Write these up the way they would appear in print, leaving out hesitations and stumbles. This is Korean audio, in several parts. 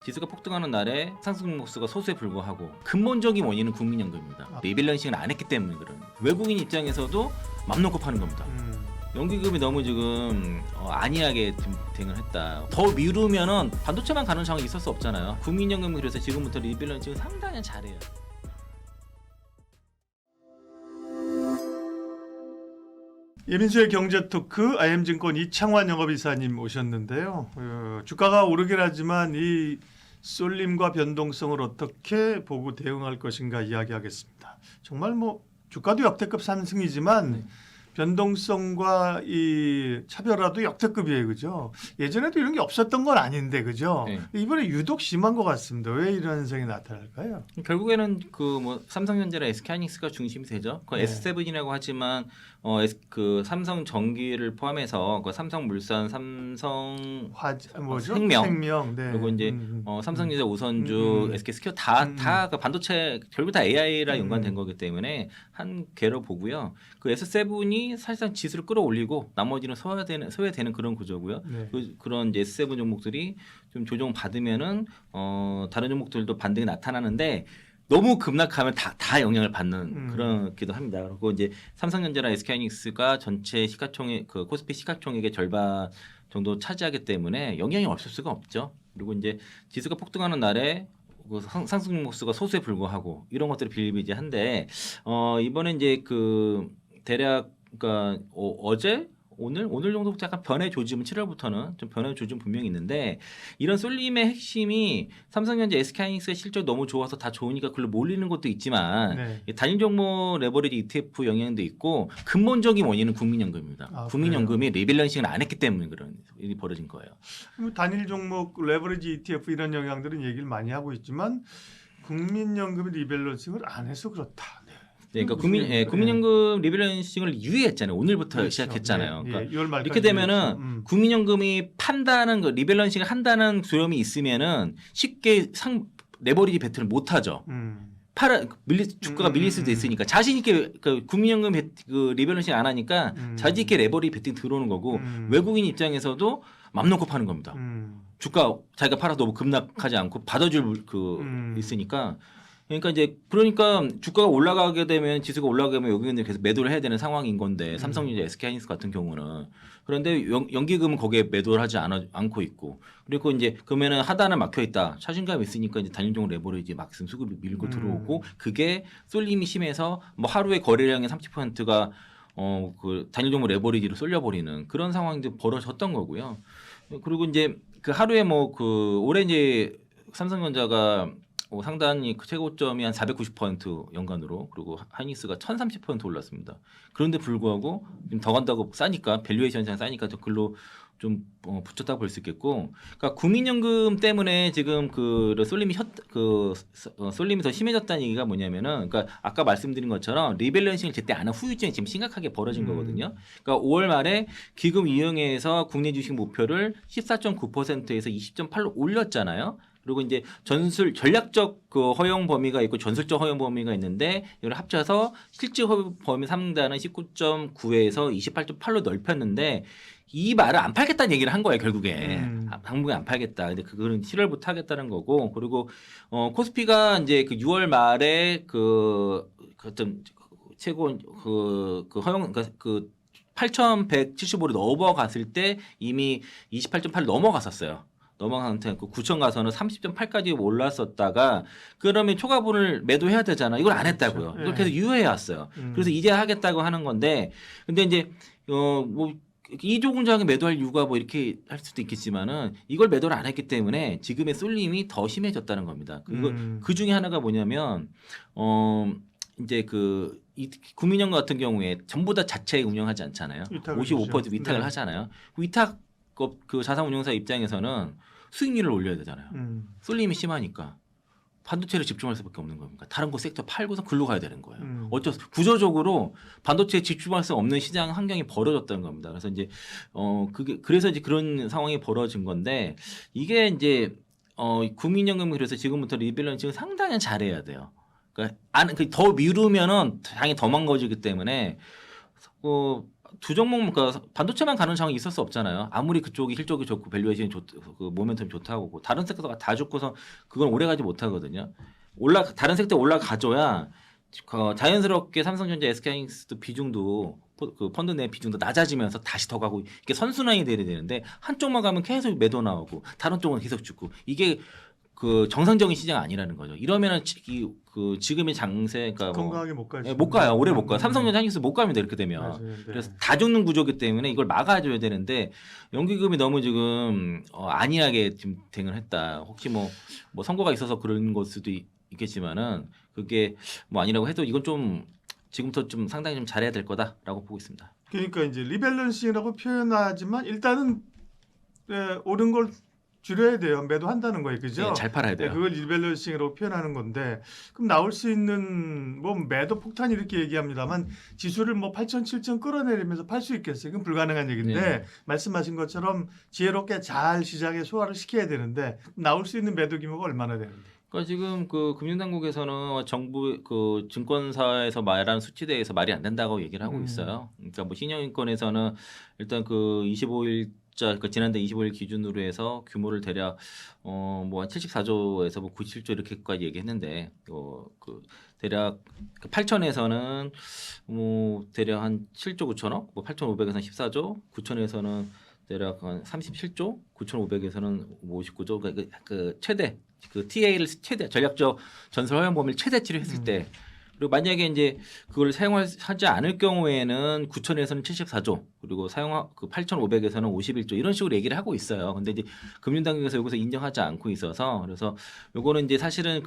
지수가 폭등하는 날에 상승 종목수가 소수에 불과하고 근본적인 원인은 국민연금입니다. 리밸런싱을 안 했기 때문에 그런 외국인 입장에서도 맘 놓고 파는 겁니다. 연기금이 너무 지금 안이하게 대응을 했다. 더 미루면은 반도체만 가는 상황이 있을 수 없잖아요. 국민연금이 그래서 지금부터 리밸런싱을 상당히 잘해요. 예민수의 경제토크 IM증권 이창환 영업이사님 오셨는데요. 주가가 오르긴 하지만 이 쏠림과 변동성을 어떻게 보고 대응할 것인가 이야기하겠습니다. 정말 뭐 주가도 역대급 상승이지만 변동성과 이 차별화도 역대급이에요, 그죠? 예전에도 이런 게 없었던 건 아닌데, 그죠? 네. 이번에 유독 심한 것 같습니다. 왜 이런 현상이 나타날까요? 결국에는 그 뭐 삼성전자나 SK하이닉스가 중심이 되죠. 그 네. S7이라고 하지만 그 삼성전기를 포함해서 그 삼성물산, 생명. 네. 그리고 이제 삼성전자, 우선주, SK스퀘어 다 그 반도체 결국 다 AI랑 연관된 거기 때문에 한 개로 보고요. 그 S7이 사실상 지수를 끌어올리고 나머지는 소외되는 그런 구조고요. 네. 그런 이제 S7 종목들이 좀 조정 받으면은 다른 종목들도 반등이 나타나는데 너무 급락하면 다 영향을 받는 그렇기도 합니다. 그리고 이제 삼성전자나 SK하이닉스가 전체 시가총액 그 코스피 시가총액의 절반 정도 차지하기 때문에 영향이 없을 수가 없죠. 그리고 이제 지수가 폭등하는 날에 그 상승 종목수가 소수에 불과하고 이런 것들이 비일비재한데 이번에 이제 그 대략 그러니까 어제 오늘 정도부터 약간 변의 조짐은 7월부터는 좀 변의 조짐 분명히 있는데 이런 쏠림의 핵심이 삼성전자, SK하이닉스의 실적이 너무 좋아서 다 좋으니까 그걸로 몰리는 것도 있지만 네. 단일 종목 레버리지 ETF 영향도 있고 근본적인 원인은 국민연금입니다. 국민연금이 리밸런싱을 안 했기 때문에 그런 일이 벌어진 거예요. 단일 종목 레버리지 ETF 이런 영향들은 얘기를 많이 하고 있지만 국민연금이 리밸런싱을 안 해서 그렇다. 네. 그러니까 국민연금 리밸런싱을 유예했잖아요. 오늘부터 그렇죠. 시작했잖아요. 네. 그러니까 6월 말까지 이렇게 되면은 국민연금이 판다는 그 리밸런싱을 한다는 두려움이 있으면은 쉽게 레버리지 배틀을 못 하죠. 주가가 밀릴 수도 있으니까 자신 있게 그 국민연금 그 리밸런싱 안 하니까 자신 있게 레버리지 배팅 들어오는 거고 외국인 입장에서도 맘 놓고 파는 겁니다. 주가 자기가 팔아서 너무 급락하지 않고 받아줄 있으니까. 그러니까 주가가 올라가게 되면 지수가 올라가게 되면 여기는 계속 매도를 해야 되는 상황인 건데 삼성전자, SK하이닉스 같은 경우는 그런데 연기금은 거기에 매도를 하지 않고 있고 그리고 이제 그러면은 하단은 막혀 있다 자신감이 있으니까 이제 단일종 레버리지 막심 수급이 밀고 들어오고 그게 쏠림이 심해서 뭐 하루에 거래량의 30%가 그 단일종 레버리지로 쏠려버리는 그런 상황이 벌어졌던 거고요. 그리고 이제 그 하루에 뭐 그 올해 이제 삼성전자가 상단이 그 최고점이 한 490% 연간으로 그리고 하이닉스가 1030% 올랐습니다. 그런데 불구하고 더 간다고 싸니까 밸류에이션 상 싸니까 글로 좀 붙였다고 볼 수 있겠고, 그러니까 국민연금 때문에 지금 그 쏠림이 더 심해졌다는 얘기가 뭐냐면은, 그러니까 아까 말씀드린 것처럼 리밸런싱을 제때 안 한 후유증이 지금 심각하게 벌어진 거거든요. 그러니까 5월 말에 기금 이용해서 국내 주식 목표를 14.9%에서 20.8로 올렸잖아요. 그리고 이제 전략적 그 허용 범위가 있고 전술적 허용 범위가 있는데 이걸 합쳐서 실질 허용 범위 상단은 19.9에서 28.8로 넓혔는데 이 말을 안 팔겠다는 얘기를 한 거예요, 결국에. 당분간 안 팔겠다. 근데 그거는 7월부터 하겠다는 거고, 그리고 코스피가 이제 그 6월 말에 어떤 최고 그 허용 그 8,175로 넘어갔을 때 이미 28.8로 넘어갔었어요. 넘어간 상태, 9천 가서는 30.8까지 올랐었다가 그러면 초과분을 매도해야 되잖아. 이걸 안 했다고요. 그렇죠. 이걸 계속 유예해 왔어요. 그래서 이제 하겠다고 하는 건데, 근데 이제 뭐 이조공장에 매도할 이유가 뭐 이렇게 할 수도 있겠지만은 이걸 매도를 안 했기 때문에 지금의 쏠림이 더 심해졌다는 겁니다. 그리고 그 중에 하나가 뭐냐면 이제 이 국민연금 같은 경우에 전부 다 자체 운영하지 않잖아요. 55% 위탁을 하잖아요. 위탁 그 자산운용사 입장에서는 수익률을 올려야 되잖아요. 쏠림이 심하니까 반도체를 집중할 수밖에 없는 겁니까? 다른 거 섹터 팔고서 글로 가야 되는 거예요. 구조적으로 반도체에 집중할 수 없는 시장 환경이 벌어졌다는 겁니다. 그래서 이제 그래서 이제 그런 상황이 벌어진 건데 이게 이제 국민연금이 그래서 지금부터 리밸런싱을 상당히 잘해야 돼요. 그러니까 더 미루면은 당연히 더 망가지기 때문에 두 종목 그러니까 반도체만 가는 상황이 있을 수 없잖아요. 아무리 그쪽이 실적이 좋고 밸류에이션이 그 모멘텀이 좋다고 다른 섹터가 다 좋고서 그건 오래가지 못하거든요. 다른 섹터 올라가줘야 자연스럽게 삼성전자, SK하이닉스도 비중도 그 펀드 내 비중도 낮아지면서 다시 더 가고 이게 선순환이 돼야 되는데 한쪽만 가면 계속 매도 나오고 다른 쪽은 계속 죽고 이게 그 정상적인 시장 아니라는 거죠. 이러면은 그 지금의 장세 그러니까 건강하게 못 가죠. 못 가요. 오래 못 가요. 삼성전자, 하이닉스 못 갑니다. 이렇게 되면. 맞아요. 네. 그래서 다 죽는 구조기 때문에 이걸 막아줘야 되는데 연기금이 너무 지금 안이하게 지금 대응을 했다. 혹시 뭐 선거가 있어서 그런 걸 수도 있겠지만은 그게 뭐 아니라고 해도 이건 좀 지금부터 좀 상당히 좀 잘해야 될 거다라고 보고 있습니다. 그러니까 이제 리밸런싱이라고 표현하지만 일단은 오른 걸 줄여야 돼요. 매도한다는 거예요. 그죠? 네, 잘 팔아야 돼요. 그걸 리밸런싱으로 표현하는 건데 그럼 나올 수 있는 뭐 매도 폭탄 이렇게 얘기합니다만 지수를 뭐 8천 7천 끌어내리면서 팔 수 있겠어요. 그건 불가능한 얘기인데 네. 말씀하신 것처럼 지혜롭게 잘 시장에 소화를 시켜야 되는데 나올 수 있는 매도 규모가 얼마나 되는데? 그러니까 지금 그 금융당국에서는 정부 그 증권사에서 말하는 수치대에서 말이 안 된다고 얘기를 하고 있어요. 그러니까 뭐 신영인권에서는 일단 그 25일자 그러니까 지난달 25일 기준으로 해서 규모를 대략 뭐 한 74조에서 뭐 97조 이렇게까지 얘기했는데 그 대략 8천에서는 뭐 대략 한 7조 9천억, 뭐 8,500에서는 14조, 9천에서는 대략 한 37조, 9,500에서는 59조, 그 최대 그 TA를 최대 전략적 전설 허용 범위를 최대치로 했을 때 그리고 만약에 이제 그걸 사용하지 않을 경우에는 9천에서는 74조 그리고 그 8,500에서는 51조 이런 식으로 얘기를 하고 있어요. 근데 이제 금융당국에서 여기서 인정하지 않고 있어서 그래서 요거는 이제 사실은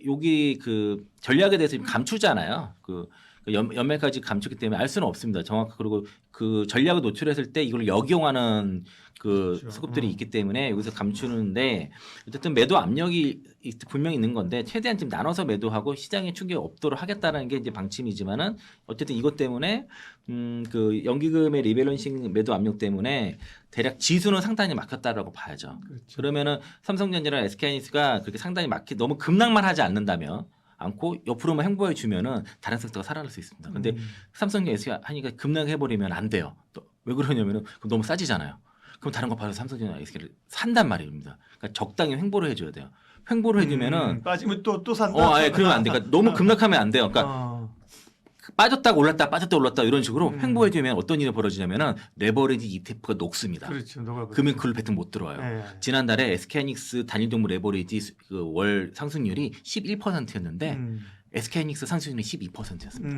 여기 그 전략에 대해서 감추잖아요. 연말까지 감추기 때문에 알 수는 없습니다. 그리고 그 전략을 노출했을 때 이걸 역이용하는 그렇죠. 수급들이 있기 때문에 여기서 감추는데 어쨌든 매도 압력이 분명히 있는 건데 최대한 좀 나눠서 매도하고 시장에 충격이 없도록 하겠다는 게 이제 방침이지만은 어쨌든 이것 때문에 그 연기금의 리밸런싱 매도 압력 때문에 대략 지수는 상당히 막혔다라고 봐야죠. 그렇죠. 그러면은 삼성전자랑 SK하이닉스가 그렇게 상당히 너무 급락만 하지 않고 옆으로만 행보해 주면은 다른 섹터가 살아날 수 있습니다. 근데 삼성전자 SK하니까 급락해 버리면 안 돼요. 또 왜 그러냐면은 너무 싸지잖아요. 그럼 다른 거 봐서 삼성전자 SK를 산단 말입니다. 그러니까 적당히 횡보를 해줘야 돼요. 횡보를 해주면은 빠지면 또 산다. 아예 그러면 안 돼. 그러니까 너무 급락하면 안 돼요. 그러니까 빠졌다가 올랐다 이런 식으로 횡보해주면 어떤 일이 벌어지냐면은 레버리지 ETF가 녹습니다. 그렇죠. 그러면 그걸 배팅 못 들어와요. 네. 지난달에 SK하이닉스 단일 종목 레버리지 그 월 상승률이 11%였는데 SK하이닉스 상승률이 12%였습니다.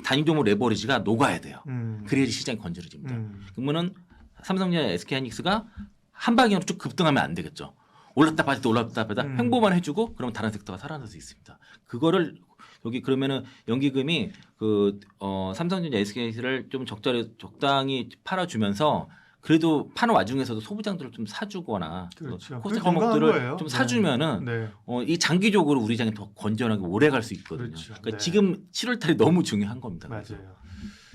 단일 종목 레버리지가 녹아야 돼요. 그래야지 시장이 건드려집니다. 그러면은 삼성전자 SK하이닉스가 한 방향으로 쭉 급등하면 안 되겠죠. 올랐다 빠졌다 횡보만 해주고 그러면 다른 섹터가 살아날 수 있습니다. 그거를 여기 그러면은 연기금이 삼성전자 SK를 좀 적당히 팔아주면서 그래도 파는 와중에서도 소부장들을 좀 사주거나 그렇죠. 코스닥 그게 건강한 종목들을 거예요. 좀 사주면은 네. 이 장기적으로 우리 장이 더 건전하게 오래 갈 수 있거든요. 그렇죠. 그러니까 네. 지금 7월달이 너무 중요한 겁니다. 맞아요.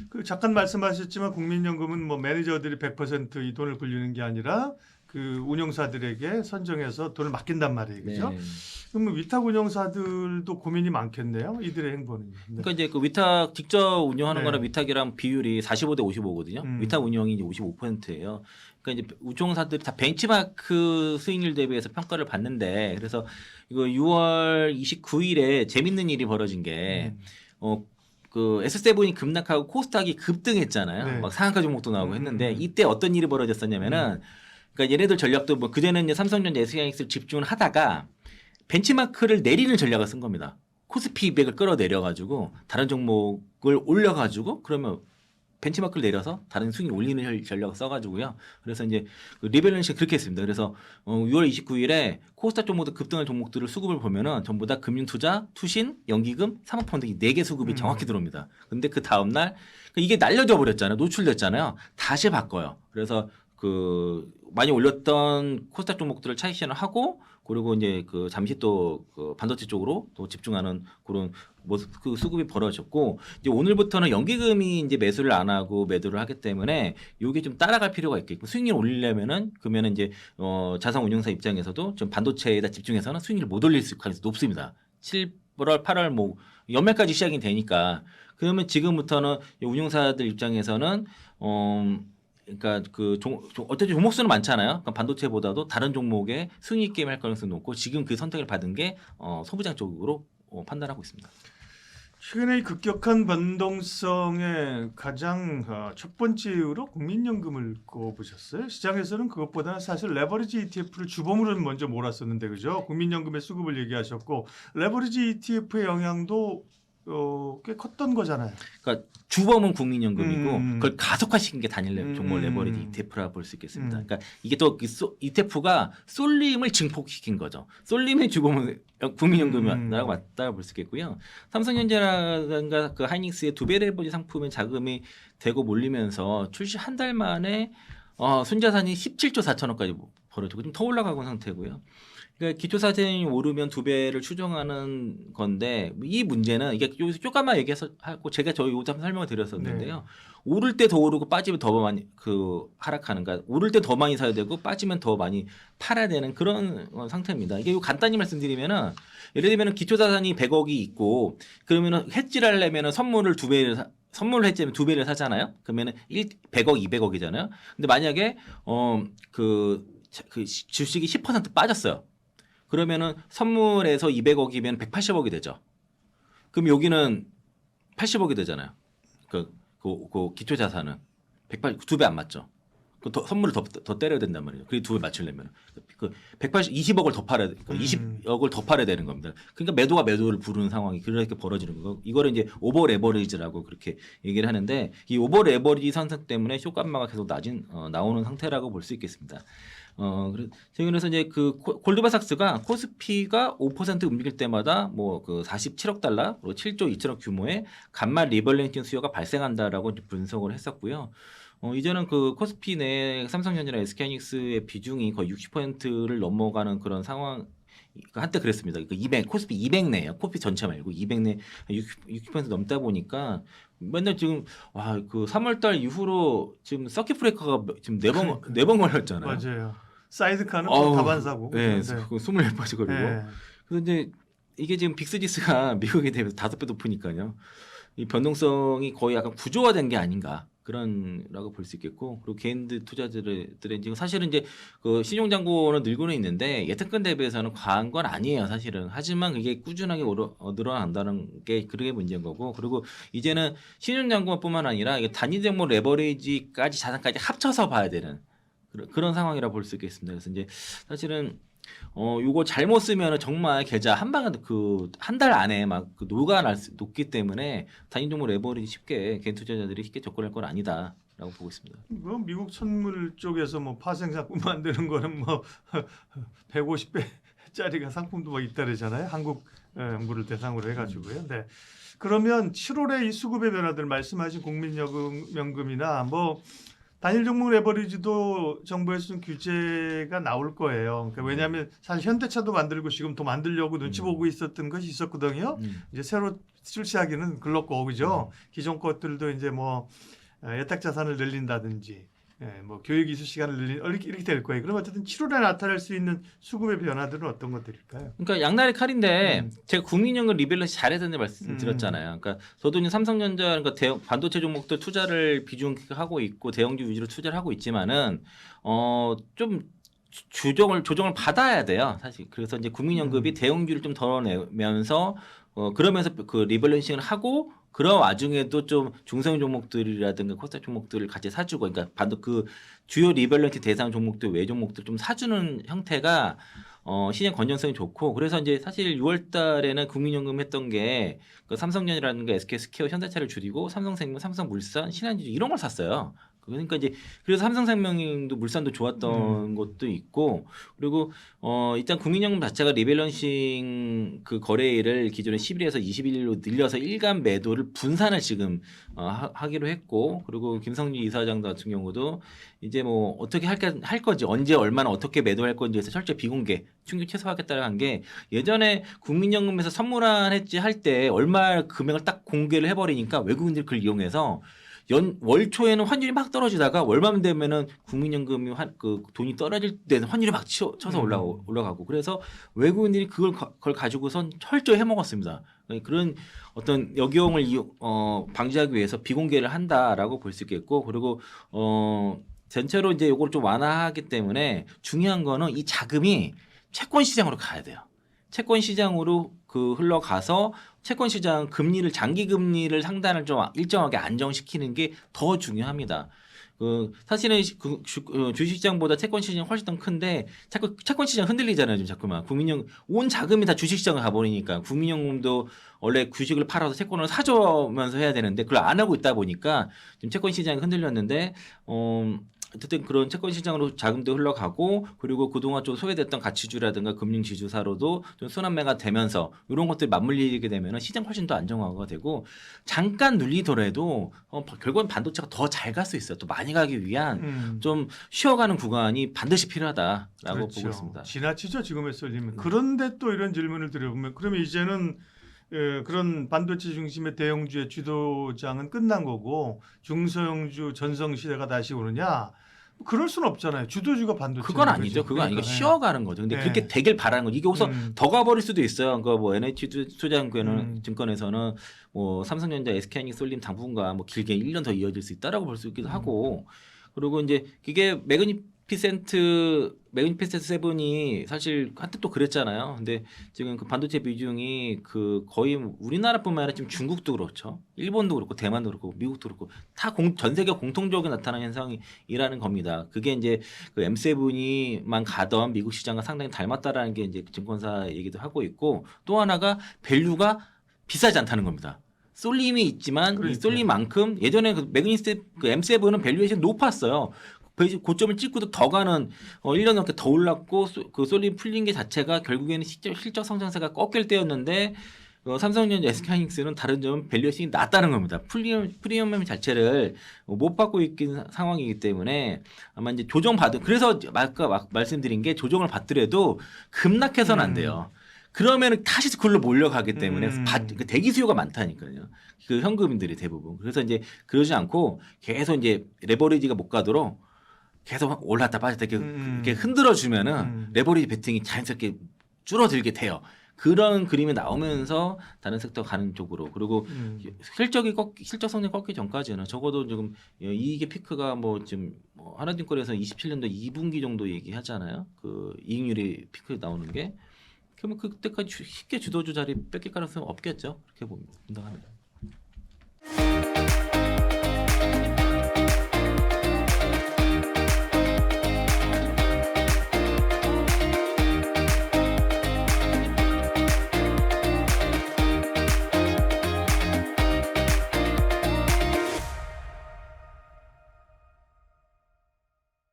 그 잠깐 말씀하셨지만 국민연금은 뭐 매니저들이 100% 이 돈을 굴리는 게 아니라 그 운용사들에게 선정해서 돈을 맡긴단 말이에요, 그죠? 네. 그러면 위탁 운용사들도 고민이 많겠네요, 이들의 행보는. 네. 그러니까 이제 그 위탁 직접 운영하는 네. 거랑 위탁이랑 비율이 45대 55거든요. 위탁 운영이 이제 55%예요. 그러니까 이제 운용사들이 다 벤치마크 수익률 대비해서 평가를 받는데 그래서 이거 6월 29일에 재밌는 일이 벌어진 게 그 S7이 급락하고 코스닥이 급등했잖아요. 네. 막 상한가 종목도 나오고 했는데 이때 어떤 일이 벌어졌었냐면은 그러니까 얘네들 전략도 뭐 그전에는 이제 삼성전자 SK하이닉스를 집중을 하다가 벤치마크를 내리는 전략을 쓴 겁니다. 코스피 200을 끌어내려 가지고 다른 종목을 올려 가지고 그러면 벤치마크를 내려서 다른 수익을 올리는 전략을 써가지고요. 그래서 이제 그 리밸런싱 그렇게 했습니다. 그래서 6월 29일에 코스닥 종목들 급등할 종목들을 수급을 보면은 전부 다 금융투자, 투신, 연기금, 사모펀드 이 4개 수급이 정확히 들어옵니다. 근데 그 다음 날 이게 날려져 버렸잖아요. 노출됐잖아요. 다시 바꿔요. 그래서 그 많이 올렸던 코스닥 종목들을 차익 실현을 하고 그리고 이제 그 잠시 또 그 반도체 쪽으로 또 집중하는 그런 그 수급이 벌어졌고 이제 오늘부터는 연기금이 이제 매수를 안 하고 매도를 하기 때문에 이게 좀 따라갈 필요가 있겠고 수익률 올리려면은 그러면은 이제 자산 운용사 입장에서도 좀 반도체에다 집중해서는 수익률을 못 올릴 가능성이 높습니다. 7월 8월 뭐 연말까지 시작이 되니까 그러면 지금부터는 운용사들 입장에서는 그러니까 어쨌든 종목수는 많잖아요. 그러니까 반도체보다도 다른 종목에 수익 게임 할 가능성이 높고 지금 그 선택을 받은 게 소부장 쪽으로 판단하고 있습니다. 최근에 이 급격한 변동성의 가장 첫 번째 이유로 국민연금을 꼽으셨어요. 시장에서는 그것보다는 사실 레버리지 ETF를 주범으로 먼저 몰았었는데 그죠? 국민연금의 수급을 얘기하셨고 레버리지 ETF의 영향도 꽤 컸던 거잖아요. 그러니까 주범은 국민연금이고 그걸 가속화시킨 게 단일 종목 레버리지 ETF라 볼 수 있겠습니다. 그러니까 이게 또 ETF가 쏠림을 증폭시킨 거죠. 쏠림의 주범은 국민연금이라고 맞다 볼 수 있겠고요. 삼성전자라든가 그 하이닉스의 2배 레버리지 상품에 자금이 되고 몰리면서 출시 한 달 만에 순자산이 17조 4천억까지 벌어지고 좀 더 올라가고 있는 상태고요. 그러니까 기초사진이 오르면 2배를 추정하는 건데 이 문제는 이게 여기서 쪼까만 얘기해서 하고 제가 저희 요즘 설명을 드렸었는데요. 네. 오를 때 더 오르고 빠지면 더 많이 하락하는 거. 오를 때 더 많이 사야 되고 빠지면 더 많이 팔아야 되는 그런 상태입니다. 이게 간단히 말씀드리면은 예를 들면 기초자산이 100억이 있고 그러면은 해지를 하려면은 선물을 2배를 선물 해지면 2배를 사잖아요. 그러면은 100억, 200억이잖아요. 근데 만약에 그 주식이 10% 빠졌어요. 그러면은 선물에서 200억이면 180억이 되죠. 그럼 여기는 80억이 되잖아요. 그 기초 자산은 2배 안 맞죠. 선물을 더 때려야 된단 말이에요. 그게 2배 맞추려면 20억을 더 팔아야 20억을 더 팔아야 되는 겁니다. 그러니까 매도가 매도를 부르는 상황이 그렇게 벌어지는 거고 이거를 이제 오버 레버리지라고 그렇게 얘기를 하는데 이 오버 레버리지 상승 때문에 쇼감마가 계속 나오는 상태라고 볼 수 있겠습니다. 그래서 이제 그 골드만삭스가 코스피가 5% 움직일 때마다 뭐 그 47억 달러, 그리고 7조 2천억 규모의 간말 리밸런싱 수요가 발생한다라고 분석을 했었고요. 이제는 그 코스피 내 삼성전자나 SK하이닉스의 비중이 거의 60%를 넘어가는 그런 상황. 한때 그랬습니다. 코스피 200 내요. 코스피 전체 말고 200 내 60% 넘다 보니까 맨날 지금 그 3월달 이후로 지금 서킷 브레이커가 지금 4번 걸렸잖아요. 맞아요. 사이드카는 다반사고. 네, 24번씩 걸리고. 네. 그래서 이제 이게 지금 빅스지수가 미국에 대비해서 5배 높으니까요. 이 변동성이 거의 약간 구조화된 게 아닌가. 그런라고 볼 수 있겠고 그리고 개인들 투자자들의 지금 사실은 이제 그 신용잔고는 늘고는 있는데 예탁금 대비해서는 과한 건 아니에요 사실은. 하지만 그게 꾸준하게 늘어난다는 게 그게 문제인 거고 그리고 이제는 신용잔고뿐만 아니라 이게 단위 종목 레버리지까지 자산까지 합쳐서 봐야 되는 그런 상황이라 볼 수 있겠습니다. 그래서 이제 사실은 요거 잘못 쓰면은 정말 계좌 한 방에 한 달 안에 막 녹아 녹기 때문에 단위 종목 레버리지 쉽게 개인 투자자들이 쉽게 접근할 건 아니다라고 보고 있습니다. 미국 선물 쪽에서 뭐 파생 상품 만드는 거는 뭐 150배짜리가 상품도 막 있다르잖아요. 한국 연구를 대상으로 해가지고요. 네. 그러면 7월에 이 수급의 변화들 말씀하신 국민연금이나 뭐 단일 종목 레버리지도 정부에서 좀 규제가 나올 거예요. 그러니까 왜냐하면 사실 현대차도 만들고 지금 더 만들려고 눈치 보고 있었던 것이 있었거든요. 이제 새로 출시하기는 글렀고 그죠. 기존 것들도 이제 뭐 예탁 자산을 늘린다든지 뭐 교육 이수 시간을 늘린 이렇게 될 거예요. 그럼 어쨌든 7월에 나타날 수 있는 수급의 변화들은 어떤 것들일까요? 그러니까 양날의 칼인데 제가 국민연금 리밸런스 잘해야 된다는 말씀 드렸잖아요. 그러니까 저도 이제 삼성전자 그러니까 반도체 종목들 투자를 비중하고 있고 대형주 위주로 투자를 하고 있지만은 좀 조정을 받아야 돼요. 사실 그래서 이제 국민연금이 대형주를 좀 덜어내면서 그러면서 그 리밸런싱을 하고 그런 와중에도 좀 중성 종목들이라든가 코스닥 종목들을 같이 사주고 그러니까 그 주요 리밸런싱 대상 종목들 외 종목들 좀 사주는 형태가 시장 건전성이 좋고 그래서 이제 사실 6월 달에는 국민연금 했던 게 그 삼성전이라든가 SK스퀘어 현대차를 줄이고 삼성생명, 삼성물산, 신한지주 이런 걸 샀어요. 그러니까 이제 그래서 삼성생명도 물산도 좋았던 것도 있고 그리고 일단 국민연금 자체가 리밸런싱 그 거래일을 기존에 10일에서 21일로 늘려서 일간 매도를 분산을 지금 하기로 했고 그리고 김성주 이사장 같은 경우도 이제 뭐 어떻게 할 거지 언제 얼마나 어떻게 매도할 건지에서 철저히 비공개 충격 최소화하겠다고 한 게 예전에 국민연금에서 선물한 해지 할 때 얼마 금액을 딱 공개를 해버리니까 외국인들이 그걸 이용해서 월 초에는 환율이 막 떨어지다가 월만 되면은 국민연금이 그 돈이 떨어질 때는 환율이 막 쳐서 올라가고 그래서 외국인들이 그걸 가지고선 철저히 해먹었습니다. 그런 어떤 역용을 방지하기 위해서 비공개를 한다라고 볼 수 있겠고 그리고 전체로 이제 이걸 좀 완화하기 때문에 중요한 거는 이 자금이 채권 시장으로 가야 돼요. 채권 시장으로 흘러가서 채권 시장 금리를 장기 금리를 상단을 좀 일정하게 안정시키는 게 더 중요합니다. 사실은 주식시장보다 채권 시장이 훨씬 더 큰데 자꾸 채권 시장 흔들리잖아요. 지금 자꾸만 온 자금이 다 주식시장을 가버리니까 국민연금도 원래 주식을 팔아서 채권을 사주면서 해야 되는데 그걸 안 하고 있다 보니까 지금 채권 시장이 흔들렸는데 어쨌든 그런 채권 시장으로 자금도 흘러가고 그리고 그동안 좀 소외됐던 가치주라든가 금융지주사로도 좀 순환매가 되면서 이런 것들이 맞물리게 되면 시장 훨씬 더 안정화가 되고 잠깐 눌리더라도 결국은 반도체가 더 잘 갈 수 있어요. 또 많이 가기 위한 좀 쉬어가는 구간이 반드시 필요하다라고 그렇죠. 보고 있습니다. 지나치죠 지금의 쏠림은. 그런데 또 이런 질문을 드려보면 그러면 이제는 그런 반도체 중심의 대형주의 주도장은 끝난 거고 중소형주 전성 시대가 다시 오느냐? 그럴 수는 없잖아요. 주도주가 반도체. 그건 아니죠. 그건 아니고 쉬어가는 거죠. 근데 그렇게 되길 바라는 거죠. 이게 우선 더 가버릴 수도 있어요. 그러니까 뭐 NH투자증권에서는 뭐 삼성전자, SK하이닉스, 솔림 당분간 뭐 길게 1년 더 이어질 수 있다라고 볼 수 있기도 하고 그리고 이제 이게 매그니피센트 7이 사실 한때 또 그랬잖아요. 근데 지금 그 반도체 비중이 거의 우리나라뿐만 아니라 지금 중국도 그렇죠. 일본도 그렇고 대만도 그렇고 미국도 그렇고 다 전 세계 공통적으로 나타나는 현상이라는 겁니다. 그게 이제 그 M7이만 가던 미국 시장과 상당히 닮았다라는 게 이제 증권사 얘기도 하고 있고 또 하나가 밸류가 비싸지 않다는 겁니다. 쏠림이 있지만 그러니까요. 이 쏠림만큼 예전에 매그니스 M7은 밸류에이션이 높았어요. 고점을 찍고도 더 가는 1년 넘게 더 올랐고 그 쏠림 풀린 게 자체가 결국에는 실적 성장세가 꺾일 때였는데 삼성전자, SK하이닉스는 다른 점은 밸류에이션이 낮다는 겁니다. 프리미엄 자체를 못 받고 있는 상황이기 때문에 아마 이제 그래서 아까 말씀드린 게 조정을 받더라도 급락해서는 안 돼요. 그러면 다시 그걸로 몰려가기 때문에 대기 수요가 많다니까요. 그 현금인들이 대부분. 그래서 이제 그러지 않고 계속 이제 레버리지가 못 가도록 계속 올랐다 빠졌다 이렇게 흔들어 주면은 레버리지 베팅이 자연스럽게 줄어들게 돼요. 그런 그림이 나오면서 다른 섹터 가는 쪽으로 그리고 실적 성장 꺾기 전까지는 적어도 지금 이익의 피크가 뭐 지금 하나증권에서 27년도 2분기 정도 얘기하잖아요. 그 이익률이 피크 나오는 게 그러면 그때까지 쉽게 주도주 자리 뺏길 가능성은 없겠죠. 그렇게 봅니다.